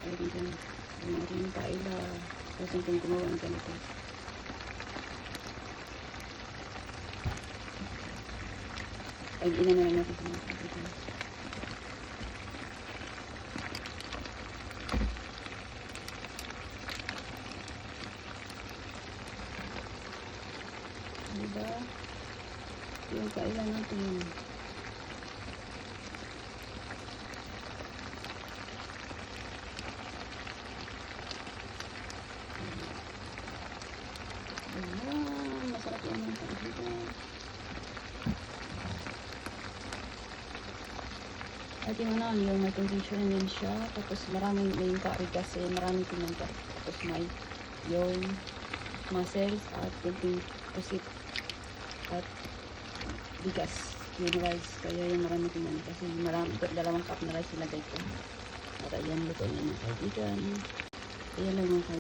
Ayun dyan. Yung ating kaila. Tapos yung gumawa ng ganito. Ay, ina na lang natin sa mga kapatid. Diba? Yung kaila natin. Ayan, masarap yan yung kapatid. At yung may condition yan siya. Tapos maraming may kari kasi maraming pinangka. Tapos may yung mussels at kunting pusit at bigas. Yung rice. Kaya yung maraming pinangka. Kasi dalawang cup na rice ilagay ko. At ayan, luto na ng kaibigan. Ayan lang mga kaibigan.